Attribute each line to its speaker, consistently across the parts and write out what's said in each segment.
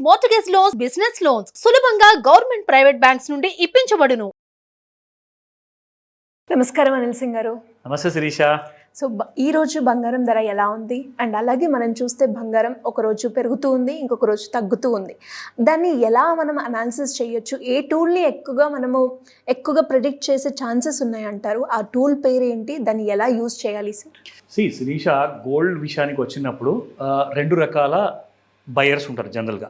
Speaker 1: Mortgage loans, business loans సులభంగా government, private banks నుండి ఇప్పించబడును.
Speaker 2: నమస్కారం అనిల్ సింగ్ గారు.
Speaker 3: నమస్తే శిరీష.
Speaker 2: సో ఈ రోజు బంగారం ధర ఎలా ఉంది, అండ్ అలాగే మనం చూస్తే బంగారం ఒక రోజు పెరుగుతూ ఉంది, ఇంకొక రోజు తగ్గుతూ ఉంది. దాన్ని ఎలా మనం అనాలిసిస్ చేయొచ్చు? ఏ టూల్ని ఎక్కువగా ప్రిడిక్ట్ చేసే ఛాన్సెస్ ఉన్నాయంటారు? ఆ టూల్ పేరు ఏంటి? దాన్ని ఎలా యూజ్ చేయాలి సార్?
Speaker 3: శిరీష, గోల్డ్ విషయానికి వచ్చినప్పుడు రెండు రకాల బయర్స్ ఉంటారు జనరల్గా.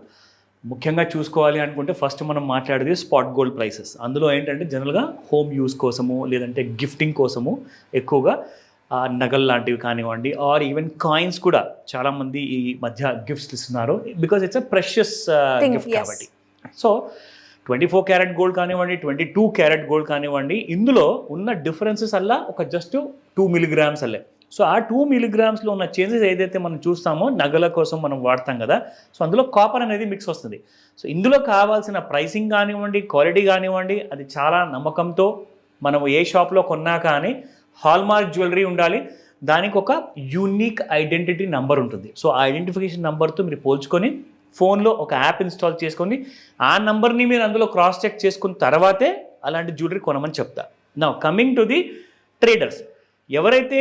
Speaker 3: ముఖ్యంగా చూసుకోవాలి అనుకుంటే ఫస్ట్ మనం మాట్లాడేది స్పాట్ గోల్డ్ ప్రైసెస్. అందులో ఏంటంటే జనరల్గా హోమ్ యూస్ కోసము, లేదంటే గిఫ్టింగ్ కోసము ఎక్కువగా నగలు లాంటివి కానివ్వండి, ఆర్ ఈవెన్ కాయిన్స్ కూడా చాలామంది ఈ మధ్య గిఫ్ట్స్ ఇస్తున్నారు, because it's a precious gift కాబట్టి. సో 24 క్యారెట్ గోల్డ్ కానివ్వండి, 22 క్యారెట్ గోల్డ్ కానివ్వండి, ఇందులో ఉన్న డిఫరెన్సెస్ అలా ఒక జస్ట్ 2 మిలీగ్రామ్స్ అల్లే. సో ఆ 2 మిలీగ్రామ్స్లో ఉన్న చేంజెస్ ఏదైతే మనం చూస్తామో నగల కోసం మనం వాడతాం కదా, సో అందులో కాపర్ అనేది మిక్స్ వస్తుంది. సో ఇందులో కావాల్సిన ప్రైసింగ్ కానివ్వండి, క్వాలిటీ కానివ్వండి, అది చాలా నమ్మకంతో మనం ఏ షాప్లో కొన్నా కానీ హాల్మార్క్ జ్యువెలరీ ఉండాలి. దానికి ఒక యూనిక్ ఐడెంటిటీ నెంబర్ ఉంటుంది. సో ఆ ఐడెంటిఫికేషన్ నెంబర్తో మీరు పోల్చుకొని ఫోన్లో ఒక యాప్ ఇన్స్టాల్ చేసుకొని ఆ నెంబర్ని మీరు అందులో క్రాస్ చెక్ చేసుకున్న తర్వాతే అలాంటి జ్యువెలరీ కొనమని చెప్తా. Now coming to the traders, ఎవరైతే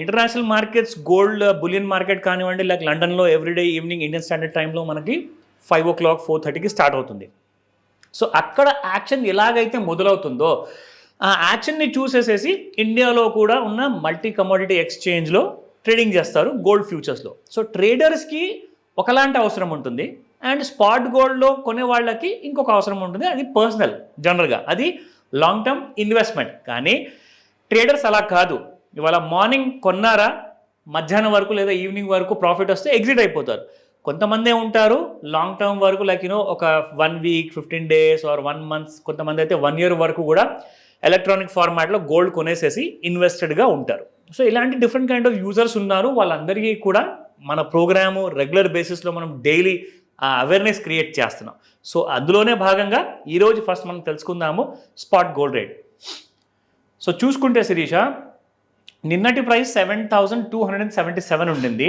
Speaker 3: international markets, gold bullion market కానివ్వండి, లైక్ లండన్లో ఎవ్రీడే ఈవినింగ్ ఇండియన్ స్టాండర్డ్ టైంలో మనకి 5 o'clock 4:30కి స్టార్ట్ అవుతుంది. సో అక్కడ యాక్షన్ ఎలాగైతే మొదలవుతుందో ఆ యాక్షన్ని చూసేసేసి ఇండియాలో కూడా ఉన్న మల్టీ కమోడిటీ ఎక్స్చేంజ్లో ట్రేడింగ్ చేస్తారు గోల్డ్ ఫ్యూచర్స్లో. సో ట్రేడర్స్కి ఒకలాంటి అవసరం ఉంటుంది, అండ్ స్పాట్ గోల్డ్లో కొనే వాళ్ళకి ఇంకొక అవసరం ఉంటుంది. అది పర్సనల్, జనరల్గా అది లాంగ్ టర్మ్ ఇన్వెస్ట్మెంట్. కానీ ట్రేడర్స్ అలా కాదు. ఇవాళ మార్నింగ్ కొన్నారా, మధ్యాహ్నం వరకు లేదా ఈవినింగ్ వరకు ప్రాఫిట్ వస్తే ఎగ్జిట్ అయిపోతారు. కొంతమందే ఉంటారు లాంగ్ టర్మ్ వరకు, లైక్ ఒక 1 week 15 days ఆర్ 1 month, కొంతమంది అయితే 1 year వరకు కూడా ఎలక్ట్రానిక్ ఫార్మాట్లో గోల్డ్ కొనేసేసి ఇన్వెస్టెడ్గా ఉంటారు. సో ఇలాంటి డిఫరెంట్ కైండ్ ఆఫ్ యూజర్స్ ఉన్నారు. వాళ్ళందరికీ కూడా మన ప్రోగ్రాము రెగ్యులర్ బేసిస్లో మనం డైలీ ఆ అవేర్నెస్ క్రియేట్ చేస్తున్నాం. సో అందులోనే భాగంగా ఈరోజు ఫస్ట్ మనం తెలుసుకుందాము స్పాట్ గోల్డ్ రేట్. సో చూసుకుంటే శిరీష, నిన్నటి ప్రైస్ 7,277 ఉండింది,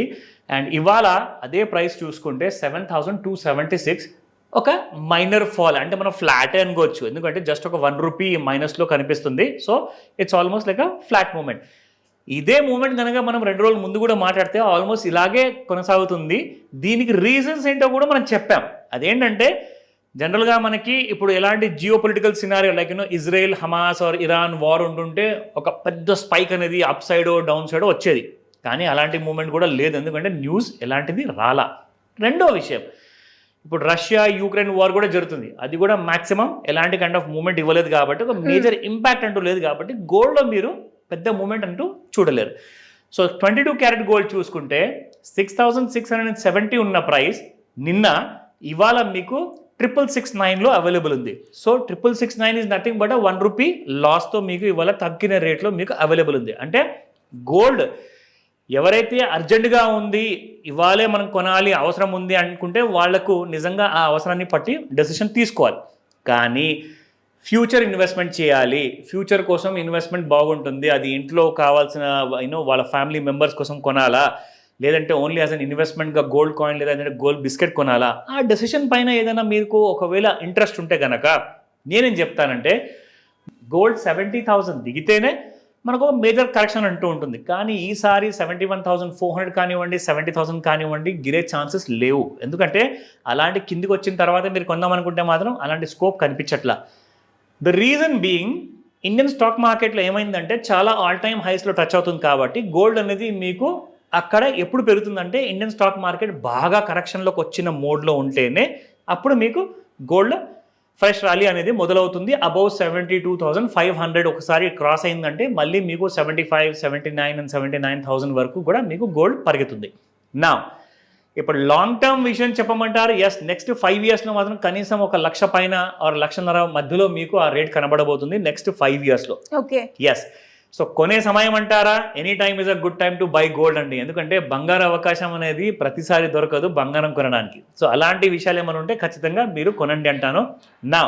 Speaker 3: అండ్ ఇవాళ అదే ప్రైస్ చూసుకుంటే 7,276. ఒక మైనర్ ఫాల్, అంటే మనం ఫ్లాటే అనుకోవచ్చు, ఎందుకంటే జస్ట్ ఒక 1 rupee మైనస్లో కనిపిస్తుంది. So it's almost like a flat moment. ఇదే మూమెంట్ కనుక మనం 2 రోజుల ముందు కూడా మాట్లాడితే ఆల్మోస్ట్ ఇలాగే కొనసాగుతుంది. దీనికి రీజన్స్ ఏంటో కూడా మనం చెప్పాం. అదేంటంటే జనరల్గా మనకి ఇప్పుడు ఎలాంటి geopolitical scenario, like Israel, Hamas or Iran war ఉంటుంటే ఒక పెద్ద స్పైక్ అనేది అప్ సైడో డౌన్ సైడో వచ్చేది. కానీ అలాంటి మూమెంట్ కూడా లేదు, ఎందుకంటే న్యూస్ ఎలాంటిది రాలా. రెండో విషయం, ఇప్పుడు రష్యా యూక్రెయిన్ వార్ కూడా జరుగుతుంది, అది కూడా మ్యాక్సిమం ఎలాంటి కైండ్ ఆఫ్ మూమెంట్ ఇవ్వలేదు కాబట్టి, ఒక మేజర్ ఇంపాక్ట్ అంటూ లేదు కాబట్టి గోల్డ్లో మీరు పెద్ద మూమెంట్ అంటూ చూడలేరు. సో 22 క్యారెట్ గోల్డ్ చూసుకుంటే 6,670 ఉన్న ప్రైస్ నిన్న, ఇవాళ మీకు 6,669లో అవైలబుల్ ఉంది. So 6,669 is nothing but 1 rupee లాస్తో మీకు ఇవాళ తగ్గిన రేట్లో మీకు అవైలబుల్ ఉంది. అంటే గోల్డ్ ఎవరైతే అర్జెంటుగా ఉంది, ఇవాళే మనం కొనాలి, అవసరం ఉంది అనుకుంటే వాళ్లకు నిజంగా ఆ అవసరాన్ని పట్టి డెసిషన్ తీసుకోవాలి. కానీ ఫ్యూచర్ ఇన్వెస్ట్మెంట్ చేయాలి, ఫ్యూచర్ కోసం ఇన్వెస్ట్మెంట్ బాగుంటుంది, అది ఇంట్లో కావాల్సిన వాళ్ళ ఫ్యామిలీ మెంబర్స్ కోసం కొనాలా, లేదంటే ఓన్లీ యాజ్ అన్ ఇన్వెస్ట్మెంట్గా గోల్డ్ కాయిన్ లేదా గోల్డ్ బిస్కెట్ కొనాలా, ఆ డెసిషన్ పైన ఏదైనా మీకు ఒకవేళ ఇంట్రెస్ట్ ఉంటే కనుక నేనేం చెప్తానంటే, గోల్డ్ 70,000 దిగితేనే మనకు మేజర్ కరెక్షన్ అంటూ ఉంటుంది. కానీ ఈసారి 71,400 కానివ్వండి, 70,000 కానివ్వండి గిరే ఛాన్సెస్ లేవు. ఎందుకంటే అలాంటి కిందికి వచ్చిన తర్వాత మీరు కొందామనుకుంటే మాత్రం అలాంటి స్కోప్ కనిపించట్లా. The reason being, Indian stock మార్కెట్లో ఏమైందంటే చాలా ఆల్ టైమ్ హైస్లో టచ్ అవుతుంది కాబట్టి గోల్డ్ అనేది మీకు అక్కడ ఎప్పుడు పెరుగుతుందంటే ఇండియన్ స్టాక్ మార్కెట్ బాగా కరెక్షన్లోకి వచ్చిన మోడ్లో ఉంటేనే అప్పుడు మీకు గోల్డ్ ఫ్రెష్ ర్యాలీ అనేది మొదలవుతుంది. అబౌవ్ 72,500 ఒకసారి క్రాస్ అయిందంటే మళ్ళీ మీకు 75, 79 అండ్ 79,000 వరకు కూడా మీకు గోల్డ్ పరిగెత్తుంది. నా ఇప్పుడు లాంగ్ టర్మ్ విషయం చెప్పమంటారు. ఎస్, నెక్స్ట్ 5 yearsలో మాత్రం కనీసం 1,00,000 పైన ఆర్ 1,50,000 మధ్యలో మీకు ఆ రేట్ కనబడబోతుంది నెక్స్ట్ 5 yearsలో.
Speaker 2: Okay,
Speaker 3: yes. సో కొనే సమయం అంటారా, any time is a good time to buy gold అండి. ఎందుకంటే బంగారు అవకాశం అనేది ప్రతిసారి దొరకదు బంగారం కొనడానికి. సో అలాంటి విషయాలు ఏమైనా ఉంటే ఖచ్చితంగా మీరు కొనండి అంటాను. నా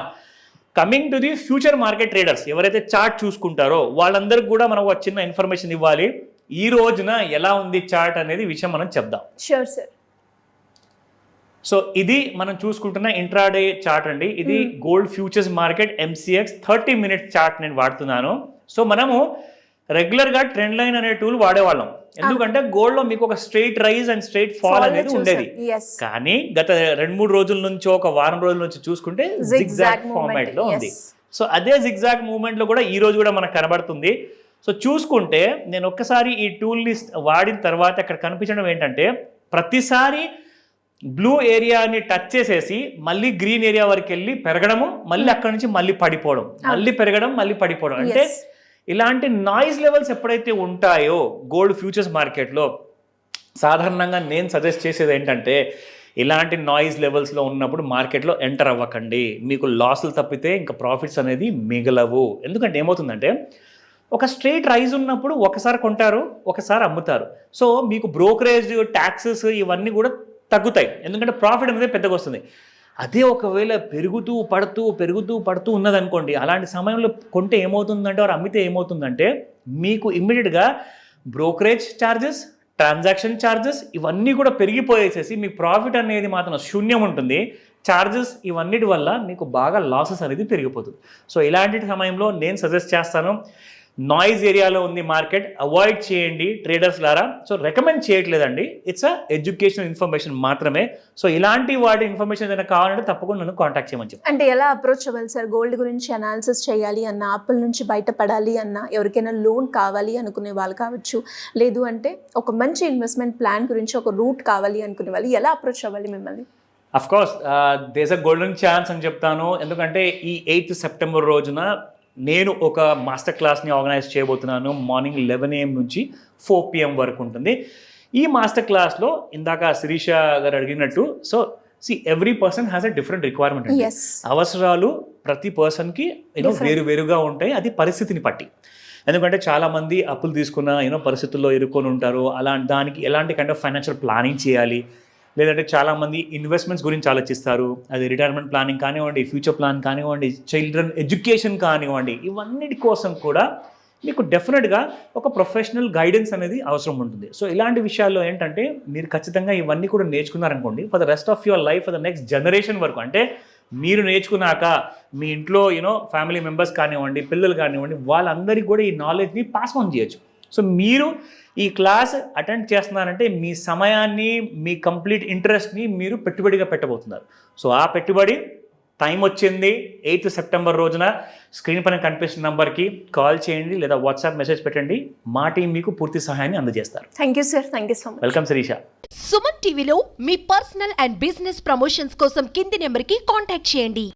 Speaker 3: coming to the future market traders, ఎవరైతే చార్ట్ చూసుకుంటారో వాళ్ళందరికీ కూడా మనం ఒక చిన్న ఇన్ఫర్మేషన్ ఇవ్వాలి. ఈ రోజున ఎలా ఉంది చార్ట్ అనేది విషయం మనం చెప్దాం.
Speaker 2: Sure sir.
Speaker 3: సో ఇది మనం చూసుకుంటున్న ఇంట్రాడే చార్ట్ అండి. ఇది gold futures market MCX 30 minute chart నేను వాడుతున్నాను. సో మనము రెగ్యులర్గా ట్రెండ్ లైన్ అనే టూల్ వాడేవాళ్ళం. ఎందుకంటే గోల్డ్ లో మీకు ఒక straight rise and straight fall అనేది ఉండేది. కానీ గత 2-3 రోజుల నుంచి ఒక వారం రోజుల నుంచి చూసుకుంటే జిగ్జాగ్ ఫార్మాట్ లో ఉంది. సో అదే జిగ్జాగ్ మూవ్మెంట్ లో కూడా ఈ రోజు కూడా మనకు కనబడుతుంది. సో చూసుకుంటే నేను ఒక్కసారి ఈ టూల్ని వాడిన తర్వాత ఇక్కడ కనిపించడం ఏంటంటే ప్రతిసారి బ్లూ ఏరియాని టచ్ చేసేసి మళ్ళీ గ్రీన్ ఏరియా వరకు వెళ్ళి పెరగడము, మళ్ళీ అక్కడ నుంచి మళ్ళీ పడిపోవడం, మళ్ళీ పెరగడం, మళ్ళీ పడిపోవడం. అంటే ఇలాంటి నాయిస్ లెవెల్స్ ఎప్పుడైతే ఉంటాయో గోల్డ్ ఫ్యూచర్స్ మార్కెట్లో సాధారణంగా నేను సజెస్ట్ చేసేది ఏంటంటే ఇలాంటి నాయిస్ లెవెల్స్లో ఉన్నప్పుడు మార్కెట్లో ఎంటర్ అవ్వకండి. మీకు లాసులు తప్పితే ఇంకా ప్రాఫిట్స్ అనేది మిగలవు. ఎందుకంటే ఏమవుతుందంటే ఒక స్ట్రైట్ రైజ్ ఉన్నప్పుడు ఒకసారి కొంటారు, ఒకసారి అమ్ముతారు. సో మీకు బ్రోకరేజ్, ట్యాక్సెస్ ఇవన్నీ కూడా తగ్గుతాయి. ఎందుకంటే ప్రాఫిట్ అనేది పెద్దగా వస్తుంది. అదే ఒకవేళ పెరుగుతూ పడుతూ ఉన్నదనుకోండి, అలాంటి సమయంలో కొంటే ఏమవుతుందంటే వారు అమ్మితే ఏమవుతుందంటే మీకు ఇమ్మీడియట్గా బ్రోకరేజ్ ఛార్జెస్, ట్రాన్సాక్షన్ ఛార్జెస్ ఇవన్నీ కూడా పెరిగిపోయేసేసి మీ ప్రాఫిట్ అనేది మాత్రం శూన్యం ఉంటుంది. ఛార్జెస్ ఇవన్నిటి వల్ల మీకు బాగా లాసెస్ అనేది పెరిగిపోతుంది. సో ఇలాంటి సమయంలో నేను సజెస్ట్ చేస్తాను, నాయిస్ ఏరియాలో ఉంది మార్కెట్, అవాయిడ్ చేయండి ట్రేడర్స్ లారా. సో రికమెండ్ చేయట్లేదండి, ఇట్స్ అ ఎడ్యుకేషనల్ ఇన్ఫర్మేషన్ మాత్రమే. సో ఇలాంటి వాటి ఇన్ఫర్మేషన్ ఏదైనా కావాలంటే తప్పకుండా నన్ను కాంటాక్ట్ చేయమని చెప్పి.
Speaker 2: అంటే ఎలా అప్రోచ్ అవ్వాలి సార్? గోల్డ్ గురించి అనాలిసిస్ చేయాలి అన్న, అప్పుల నుంచి బయటపడాలి అన్న, ఎవరికైనా లోన్ కావాలి అనుకునే వాళ్ళు కావచ్చు, లేదు అంటే ఒక మంచి ఇన్వెస్ట్మెంట్ ప్లాన్ గురించి ఒక రూట్ కావాలి అనుకునే వాళ్ళు ఎలా అప్రోచ్ అవ్వాలి మిమ్మల్ని?
Speaker 3: Of course this a golden chance అని చెప్తాను. ఎందుకంటే ఈ 8th September రోజున నేను ఒక మాస్టర్ క్లాస్ని ఆర్గనైజ్ చేయబోతున్నాను. మార్నింగ్ 11 AM నుంచి 4 PM వరకు ఉంటుంది. ఈ మాస్టర్ క్లాస్లో ఇందాక శిరీష గారు అడిగినట్టు, so every person has a different requirement అండి. అవసరాలు ప్రతి పర్సన్కి వేరుగా ఉంటాయి, అది పరిస్థితిని బట్టి. ఎందుకంటే చాలామంది అప్పులు తీసుకున్న పరిస్థితుల్లో ఇరుక్కొని ఉంటారు. దానికి ఎలాంటి కైండ్ ఆఫ్ ఫైనాన్షియల్ ప్లానింగ్ చేయాలి, లేదంటే చాలామంది ఇన్వెస్ట్మెంట్స్ గురించి ఆలోచిస్తారు. అది రిటైర్మెంట్ ప్లానింగ్ కానివ్వండి, ఫ్యూచర్ ప్లాన్ కానివ్వండి, చిల్డ్రన్ ఎడ్యుకేషన్ కానివ్వండి, ఇవన్నిటి కోసం కూడా మీకు డెఫినెట్గా ఒక ప్రొఫెషనల్ గైడెన్స్ అనేది అవసరం ఉంటుంది. సో ఇలాంటి విషయాల్లో ఏంటంటే మీరు ఖచ్చితంగా ఇవన్నీ కూడా నేర్చుకున్నారనుకోండి, for the rest of your life, for the next generation వరకు. అంటే మీరు నేర్చుకున్నాక మీ ఇంట్లో ఫ్యామిలీ మెంబర్స్ కానివ్వండి, పిల్లలు కానివ్వండి, వాళ్ళందరికీ కూడా ఈ నాలెడ్జ్ని పాస్ ఆన్ చేయొచ్చు. సో మీరు ఈ క్లాస్ అటెండ్ చేస్తున్నారంటే మీ సమయాన్ని, మీ కంప్లీట్ ఇంట్రెస్ట్ని మీరు పెట్టుబడిగా పెట్టబోతున్నారు. సో ఆ పెట్టుబడి టైం వచ్చింది 8th September రోజున స్క్రీన్ పైన కనిపిస్తున్న నంబర్కి కాల్ చేయండి లేదా వాట్సాప్ మెసేజ్ పెట్టండి. మా టీం మీకు పూర్తి సహాయాన్ని అందజేస్తారు.
Speaker 2: Thank you sir, thank you so much.
Speaker 3: Welcome Shirisha.
Speaker 1: Suman టీవీలో మీ పర్సనల్ అండ్ బిజినెస్ ప్రమోషన్స్ కోసం కింది నెంబర్కి కాంటాక్ట్ చేయండి.